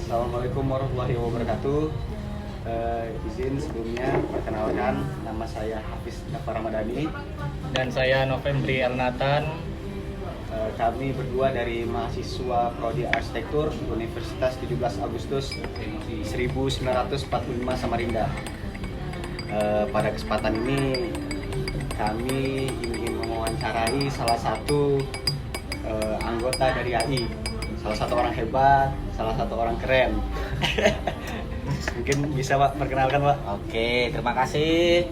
Assalamualaikum warahmatullahi wabarakatuh. Izin sebelumnya perkenalkan, nama saya Hafiz Jafar Ramadhani. Dan saya Novembri Alnatan. Kami berdua dari mahasiswa Prodi Arsitektur Universitas 17 Agustus 1945 Samarinda. Pada kesempatan ini kami ingin mewawancarai salah satu anggota dari AI, salah satu orang hebat, salah satu orang keren. Mungkin bisa Pak perkenalkan Pak. Oke, terima kasih.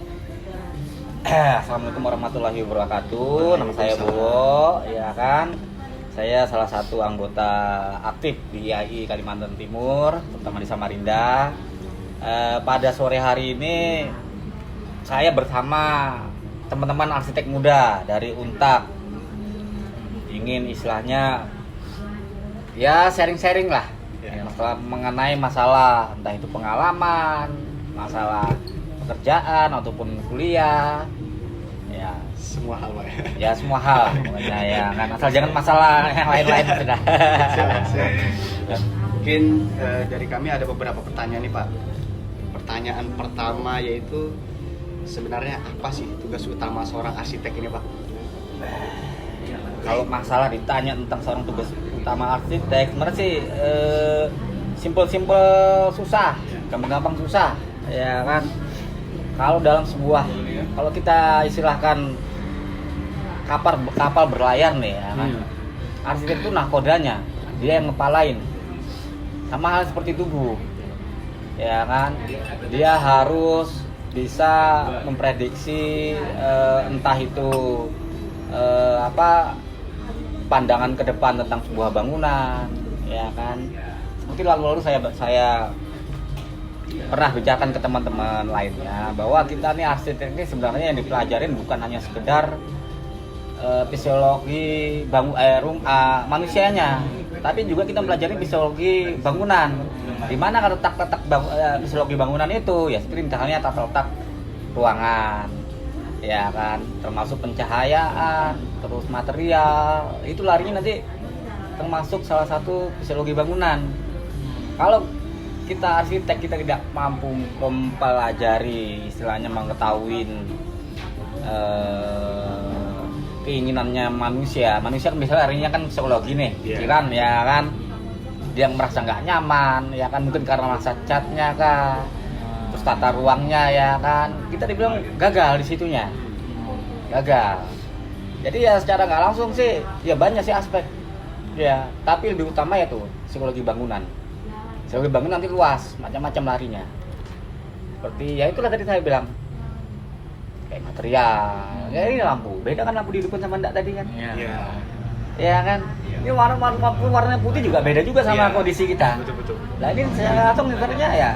Assalamualaikum warahmatullahi wabarakatuh. Nama saya Bowo, ya kan. Saya salah satu anggota aktif di IAI Kalimantan Timur, terutama di Samarinda. Pada sore hari ini saya bersama teman-teman arsitek muda dari Untak. Ingin istilahnya ya sharing-sharing lah. Mengenai masalah entah itu pengalaman, masalah pekerjaan ataupun kuliah, ya Semua hal Pak. ya semua hal pokoknya ya kan, asal jangan masalah yang lain-lain sudah. Mungkin dari kami ada beberapa pertanyaan nih Pak. Pertanyaan pertama yaitu sebenarnya apa sih tugas utama seorang arsitek ini Pak? Kalau masalah ditanya tentang seorang tugas utama arsitek, sebenarnya sih simpel-simpel susah, gampang-gampang susah, ya kan. Kalau dalam sebuah, kalau kita istilahkan kapal berlayar nih, ya kan. Arsitek itu nahkodanya, dia yang ngepalain. Sama hal seperti tubuh, ya kan. Dia harus bisa memprediksi entah itu pandangan ke depan tentang sebuah bangunan, ya kan. Seperti lalu saya pernah bicarakan ke teman-teman lainnya bahwa kita nih arsitek ini sebenarnya yang dipelajarin bukan hanya sekedar fisiologi manusianya, tapi juga kita pelajari fisiologi bangunan. Di mana letak-letak fisiologi bangunan itu, ya seperti misalnya tata letak ruangan, ya kan, termasuk pencahayaan, terus material, itu larinya nanti termasuk salah satu fisiologi bangunan. Kalau kita arsitek kita tidak mampu mempelajari, istilahnya mengetahui keinginannya manusia kan misalnya larinya kan psikologi nih, pikiran, ya kan, dia merasa nggak nyaman, ya kan, mungkin karena merasa catnya kah, terus tata ruangnya, ya kan, kita dibilang gagal di situnya. Gagal. Jadi ya secara nggak langsung sih ya banyak sih aspek, ya, tapi lebih utama ya tuh psikologi bangunan. Psikologi bangunan nanti luas, macam-macam larinya. Seperti ya itulah tadi saya bilang, kayak material, ya ini lampu, beda kan lampu di dukun sama enggak tadi kan? Iya. Ya kan, ini warnanya putih juga beda juga sama kondisi kita. Betul. Nah ini saya langsung sebenarnya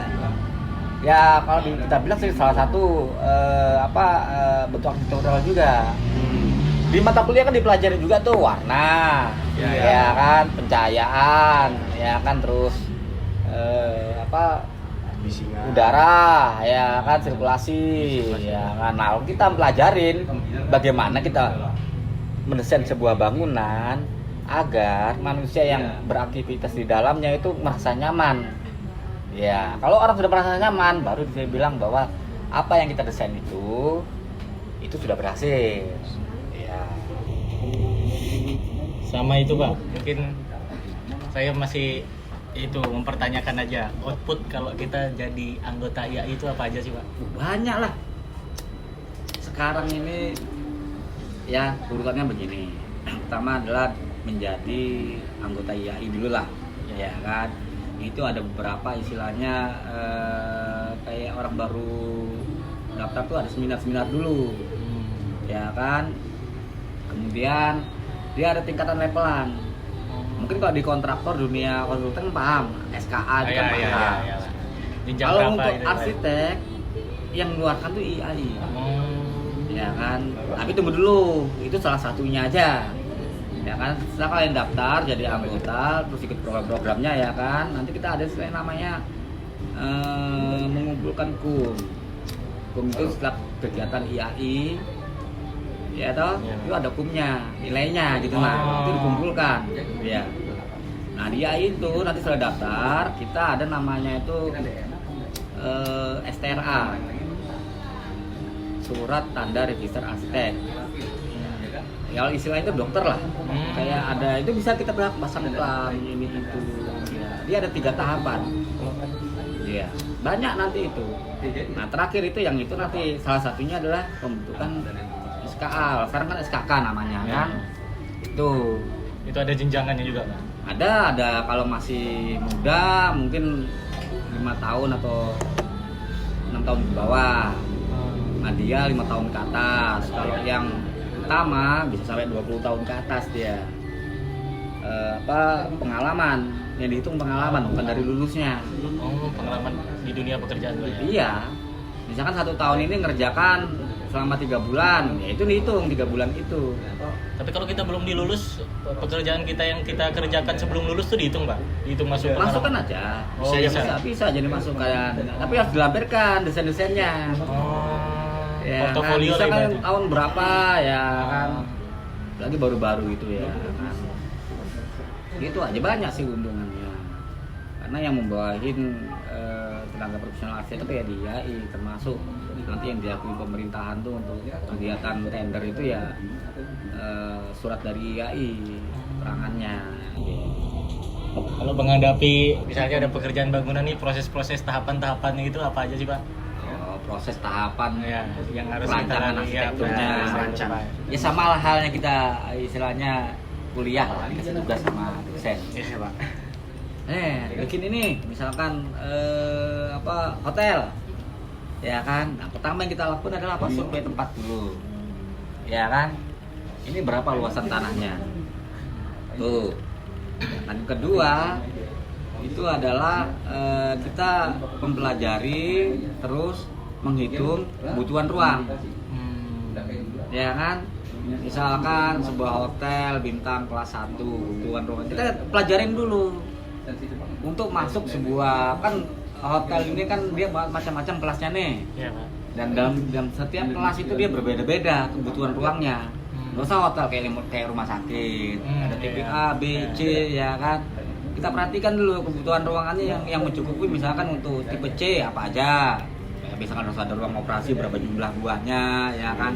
ya kalau kita bilang sih salah satu bentuk arsitektural juga. Di mata kuliah kan dipelajari juga tuh warna, ya kan, pencahayaan, ya kan, terus udara, ya kan, sirkulasi, ya kan. Nah kita pelajarin bagaimana kita mendesain sebuah bangunan agar manusia yang beraktivitas di dalamnya itu merasa nyaman. Ya, kalau orang sudah merasa nyaman, baru bisa bilang bahwa apa yang kita desain itu sudah berhasil. Ya. Sama itu Pak, mungkin saya masih itu mempertanyakan aja, output kalau kita jadi anggota IAI itu apa aja sih Pak? Banyak lah. Sekarang ini ya urutannya begini. Pertama adalah menjadi anggota IAI dulu lah, ya kan. Itu ada beberapa istilahnya kayak orang baru daftar tuh ada seminar dulu, ya kan. Kemudian dia ada tingkatan levelan. Mungkin kalau di kontraktor dunia konsultan paham, SKA itu kan paham. Kalau untuk arsitek yang mengeluarkan tuh IAI, ya kan. Tapi tunggu dulu, itu salah satunya aja. Ya kan, setelah kalian daftar jadi anggota, terus ikut program-programnya, ya kan, nanti kita ada namanya mengumpulkan KUM itu setelah kegiatan IAI, ya toh, itu ada KUM-nya, nilainya gitu, itu dikumpulkan, ya. Nah dia itu nanti setelah daftar kita ada namanya itu STRA, surat tanda register arsitek. Ya istilahnya itu dokter lah. Kayak ada itu bisa kita pasang iklan ini itu. Ya, dia ada 3 tahapan. Iya, banyak nanti itu. Nah terakhir itu yang itu nanti salah satunya adalah pembentukan SKA. Sekarang kan SKK namanya kan. Itu ada jenjangannya juga kan? Ada kalau masih muda mungkin 5 tahun atau 6 tahun ke bawah. Nah dia 5 tahun ke atas. Kalau yang utama bisa sampai 20 tahun ke atas dia. Pengalaman yang dihitung pengalaman bukan dari lulusnya. Pengalaman di dunia pekerjaan ya? Iya. Misalkan 1 tahun ini ngerjakan selama 3 bulan, ya itu dihitung 3 bulan itu. Tapi kalau kita belum dilulus, pekerjaan kita yang kita kerjakan sebelum lulus tuh dihitung, Pak? Dihitung Masukkan aja. Oh, bisa jadi masukan. Tapi harus dilampirkan desain-desainnya. Ya, portofolio kan, misalkan berarti. tahun berapa ya kan. Lagi baru-baru itu ya kan. Gitu aja banyak sih keuntungannya. Karena yang membawahin tenaga profesional arsitek itu ya di IAI, termasuk nanti yang diakui pemerintahan tuh untuk kegiatan tender itu ya surat dari IAI perangannya. Kalau menghadapi misalnya ada pekerjaan bangunan nih, proses-proses tahapan-tahapannya itu apa aja sih, Pak? Proses tahapan Ya, yang harus perancangan kita arsitekturnya, ya sama lah halnya kita istilahnya kuliah lah, dikasih tugas sama dosen. Iya, Pak. Bikin ini misalkan hotel, ya kan. Nah, pertama yang kita lakukan adalah survei tempat dulu, ya kan. Ini berapa luasan tanahnya, tuh. Dan kedua itu adalah kita mempelajari terus menghitung kebutuhan ruang, ya kan. Misalkan sebuah hotel bintang kelas 1 kebutuhan ruang kita pelajarin dulu untuk masuk sebuah, kan hotel ini kan dia macam-macam kelasnya nih. Iya, Pak. Dan dalam setiap kelas itu dia berbeda-beda kebutuhan ruangnya. Nggak usah hotel kayak rumah sakit, ada tipe A, B, C, ya kan. Kita perhatikan dulu kebutuhan ruangannya yang mencukupi, misalkan untuk tipe C apa aja. Misalkan harus ada ruang operasi berapa jumlah buahnya, ya kan.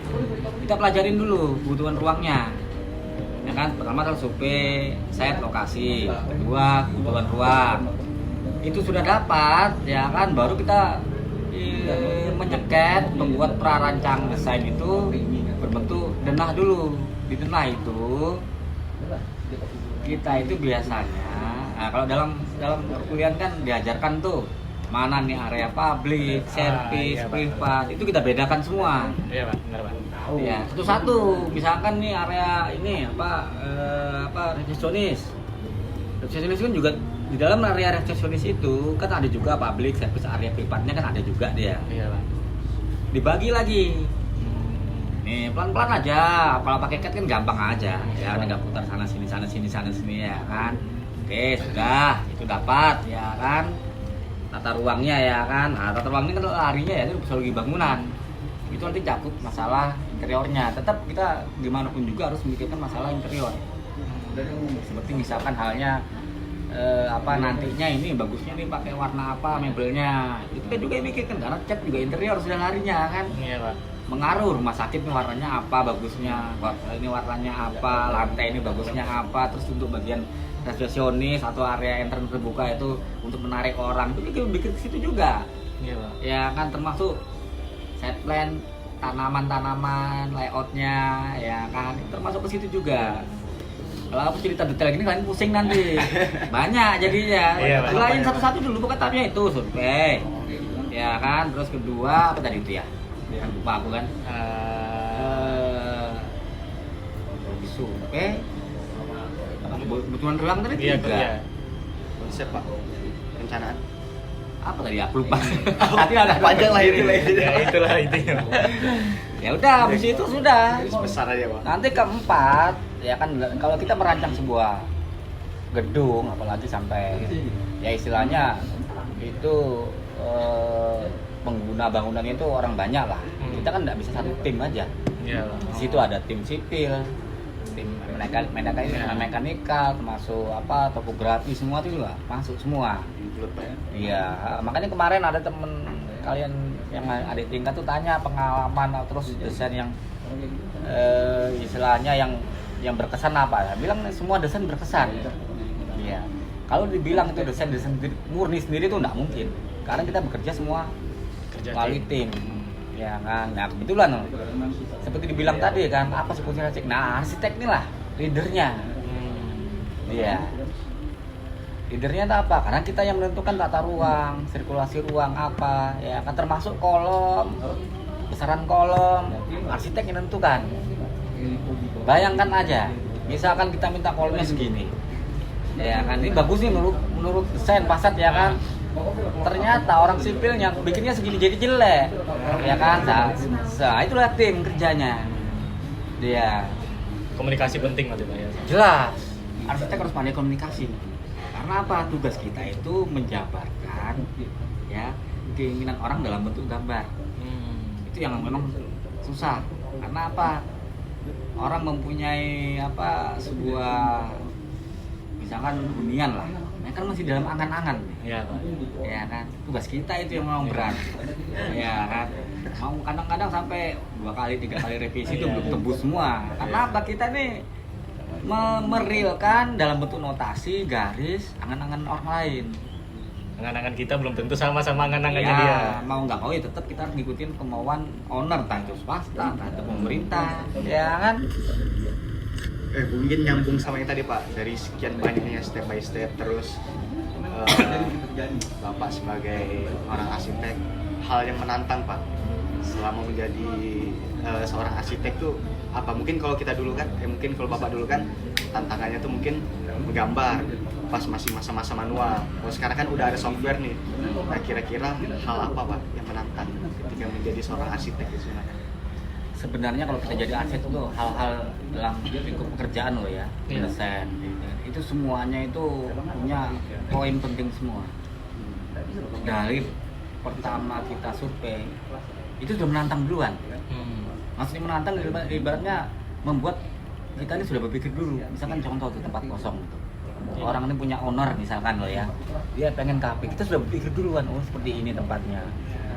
Kita pelajarin dulu kebutuhan ruangnya. Ya kan, pertama adalah survei set lokasi, kedua kebutuhan ruang. Itu sudah dapat, ya kan, baru kita menyeket, membuat prarancang desain itu berbentuk denah dulu. Di denah itu kita itu biasanya, nah kalau dalam perkuliahan kan diajarkan tuh mana nih area publik, service, privat, itu kita bedakan semua. Iya, Pak, benar, Pak. Ya, satu-satu. Misalkan nih area ini resepsionis. Resepsionis kan juga di dalam area resepsionis itu kan ada juga public service, area privatnya kan ada juga dia. Iya, Pak. Dibagi lagi. Nih pelan-pelan aja, kalau pakai cat kan gampang aja. Ya, tinggal putar sana sini ya kan. Oke, sudah, itu dapat ya kan. Tata ruangnya ya kan. Nah, tata ruang ini kan larinya ya itu psikologi bangunan. Itu nanti cakup masalah interiornya. Tetap kita gimana pun juga harus memikirkan masalah interior. Seperti misalkan halnya nantinya ini bagusnya nih pakai warna apa mebelnya. Itu kan juga memikirkan karena cat juga interior sudah larinya kan. Iya, Pak. Mengaruh rumah sakit nih warnanya apa bagusnya, ini warnanya apa, lantai ini bagusnya apa, terus untuk bagian resepsionis atau area entrance terbuka itu untuk menarik orang itu juga bikin ke situ juga. Iya, Pak. Ya kan, termasuk set plan tanaman-tanaman layoutnya ya kan, termasuk ke situ juga. Kalau aku cerita detail gini kalian pusing nanti. Banyak jadinya. Iya, Selain satu-satu dulu pokoknya tahapnya itu survei. Ya kan, terus kedua apa tadi itu ya? Lupa aku kan. Survei. Kebutuhan ruang tadi Iya, juga. iya. Konsep, Pak. Perencanaan. Apa tadi aku lupa. Tadi ada Panjang lah itu. Ya, itulah intinya. Ya udah, habis itu sudah. Besar aja, Pak. Nanti keempat, ya kan kalau kita merancang sebuah gedung, apalagi sampai ya istilahnya itu pengguna bangunannya itu orang banyak lah. Kita kan nggak bisa satu tim aja. Iya, Pak. Di situ ada tim sipil, tim mekanikal, termasuk apa topografi semua itu juga masuk semua. Include, Pak, ya? Iya, makanya kemarin ada temen kalian yang adik tingkat tuh tanya pengalaman terus desain yang istilahnya yang berkesan apa? Saya bilang semua desain berkesan. Iya. Kalau dibilang itu desain murni sendiri itu enggak mungkin. Karena kita bekerja semua melalui tim. Ya kan. Nah, kebetulan seperti dibilang tadi kan, apa sih fungsi arsitek? Nah, arsitek inilah leadernya. Iya. Leadernya itu apa? Karena kita yang menentukan tata ruang, sirkulasi ruang apa, ya kan termasuk kolom, besaran kolom, arsitek yang menentukan. Bayangkan aja, misalkan kita minta kolomnya segini, ya kan ini bagus nih menurut desain Passat ya kan. Ternyata orang sipil yang bikinnya segini jadi jelek, ya kan? Itulah tim kerjanya. Dia Komunikasi penting waktu itu ya. jelas, arsitek harus pandai komunikasi. Karena apa? Tugas kita itu menjabarkan ya keinginan orang dalam bentuk gambar. Itu yang memang susah. Karena apa? Orang mempunyai sebuah misalkan hunian lah. Nah, kan masih dalam angan-angan. Iya, Pak. Ya kan? Tugas kita itu yang memang berat. Ya kan? Mau kadang-kadang sampai 2 kali 3 kali revisi itu belum tembus semua. Karena apa? Kita nih merealkan dalam bentuk notasi, garis, angan-angan orang lain. Angan-angan kita belum tentu sama angan-angannya Ya, dia. mau nggak mau ya tetap kita harus ngikutin kemauan owner, entah itu swasta, entah itu pemerintah, ya kan? Mungkin nyambung sama yang tadi Pak, dari sekian banyaknya step by step terus Bapak sebagai orang arsitek, hal yang menantang Pak selama menjadi seorang arsitek tuh apa? Mungkin kalau kita dulu kan, mungkin kalau Bapak dulu kan tantangannya tuh mungkin menggambar pas masih masa-masa manual. Kalau sekarang kan udah ada software nih. Nah, kira-kira hal apa Pak yang menantang ketika menjadi seorang arsitek itu sebenarnya? Sebenarnya kalau kita jadi arsitek itu hal-hal dalam lingkup pekerjaan loh ya, desain. Itu semuanya itu punya poin penting semua. Dari pertama kita survei itu sudah menantang duluan. Maksudnya menantang ibaratnya membuat kita ini sudah berpikir dulu. Misalkan contoh tuh tempat kosong gitu. Orang ini punya owner misalkan loh ya, dia pengen kafe, kita sudah berpikir duluan, oh seperti ini tempatnya.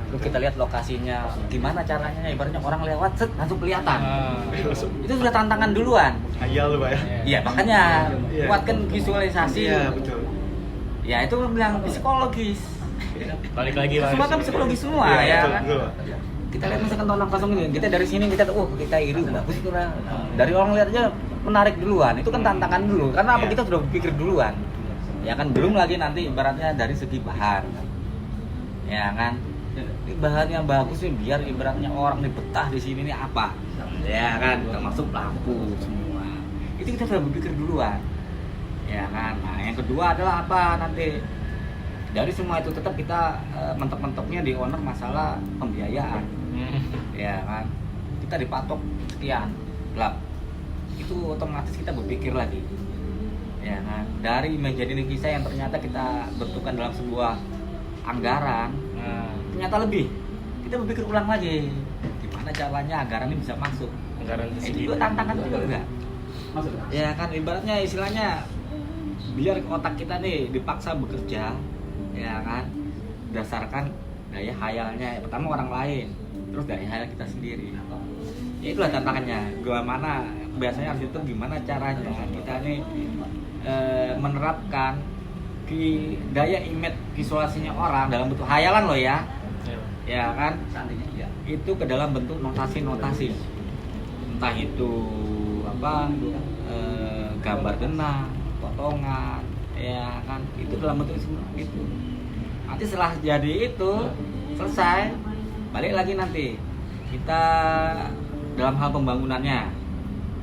Terus kita lihat lokasinya, gimana caranya, ibaratnya orang lewat set langsung kelihatan. Itu sudah tantangan duluan. Hayal Pak ya? Iya makanya kuatkan visualisasi. Iya betul. Ya itu bilang psikologis. Balik lagi Pak. Semua kan psikologis semua Iya, ya betul, kan. betul. Kita lihat misalkan tanah kosong ini, kita dari sini kita kita iri bagus itu lah. Dari orang lihat aja menarik duluan, itu kan tantangan dulu. Karena apa? Iya. Kita sudah berpikir duluan. Ya kan belum lagi nanti ibaratnya dari segi bahan. Ya kan. Ini bahan yang bagus nih biar ibaratnya orang nih betah di sini nih apa. Ya kan, termasuk lampu semua. Itu kita sudah berpikir duluan. Ya kan. Nah, yang kedua adalah apa nanti? Dari semua itu tetap kita mentok-mentoknya di owner masalah pembiayaan. Ya kan, kita dipatok sekian gelap, itu otomatis kita berpikir lagi, ya kan, dari menjadi kisah yang ternyata kita bentukkan dalam sebuah anggaran, ternyata lebih, kita berpikir ulang lagi, gimana caranya anggaran ini bisa masuk. Anggaran Itu juga tantangan juga enggak? Ya kan, ibaratnya istilahnya biar otak kita nih dipaksa bekerja, ya kan, berdasarkan daya hayalnya pertama orang lain, terus daya hayal kita sendiri. Ya itulah tantangannya. Gimana biasanya arsitek gimana caranya kita nih menerapkan daya image visualisasinya orang dalam bentuk hayalan loh ya. Ya kan? Itu ke dalam bentuk notasi-notasi. Entah itu apa gambar denah, potongan, ya kan? Itu dalam bentuk itu. Nanti setelah jadi itu selesai, balik lagi nanti kita dalam hal pembangunannya.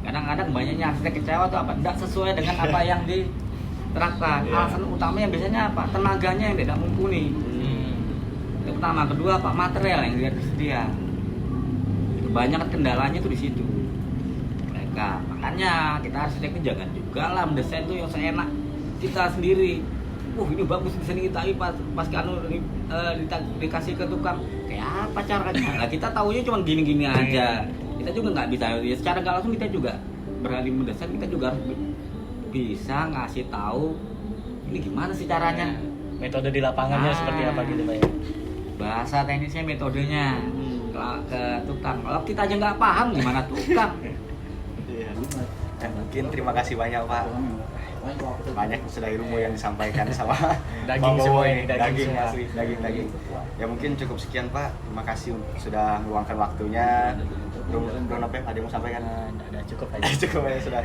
Kadang-kadang banyaknya arsitek kecewa tuh apa? Tidak sesuai dengan apa yang diterapkan. Alasan utamanya biasanya apa? Tenaganya yang tidak mumpuni. Itu pertama. Kedua apa? Material yang tidak tersedia. Kebanyakan kendalanya tuh di situ. Mereka. Makanya kita arsitek ini jangan juga lah mendesain tuh yang seenak kita sendiri. Ini bagus desain kita, pas dikasih ke tukang kayak apa caranya? Nah, kita tahunya cuma gini-gini aja. Kita juga nggak bisa ya, secara nggak langsung kita juga beralih mendesain kita juga harus bisa ngasih tahu ini gimana sih caranya. Metode di lapangannya seperti apa gitu Pak ya? Bahasa teknisnya, metodenya ke tukang. Kalau kita aja nggak paham gimana tukang? Iya. Mungkin terima kasih banyak Pak. Banyak sudah ilmu yang disampaikan sama Daging Pak semua Bowo ini, daging semua. asli, daging. Ya mungkin cukup sekian Pak. Terima kasih sudah meluangkan waktunya. Belum apa ada yang mau sampaikan? Udah cukup aja. Cukup ya sudah.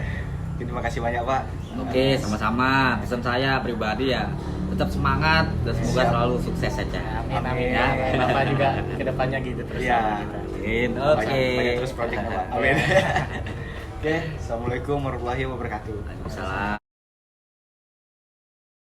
Terima kasih banyak Pak. Oke, sama-sama. Pesan saya pribadi ya, tetap semangat dan semoga Siap. selalu sukses saja. Amin. Ya. Bapak juga kedepannya gitu terus. Iya. sama kita. Amin. Banyak terus proyeknya Pak. Amin. Oke, assalamualaikum warahmatullahi wabarakatuh. Waalaikumsalam.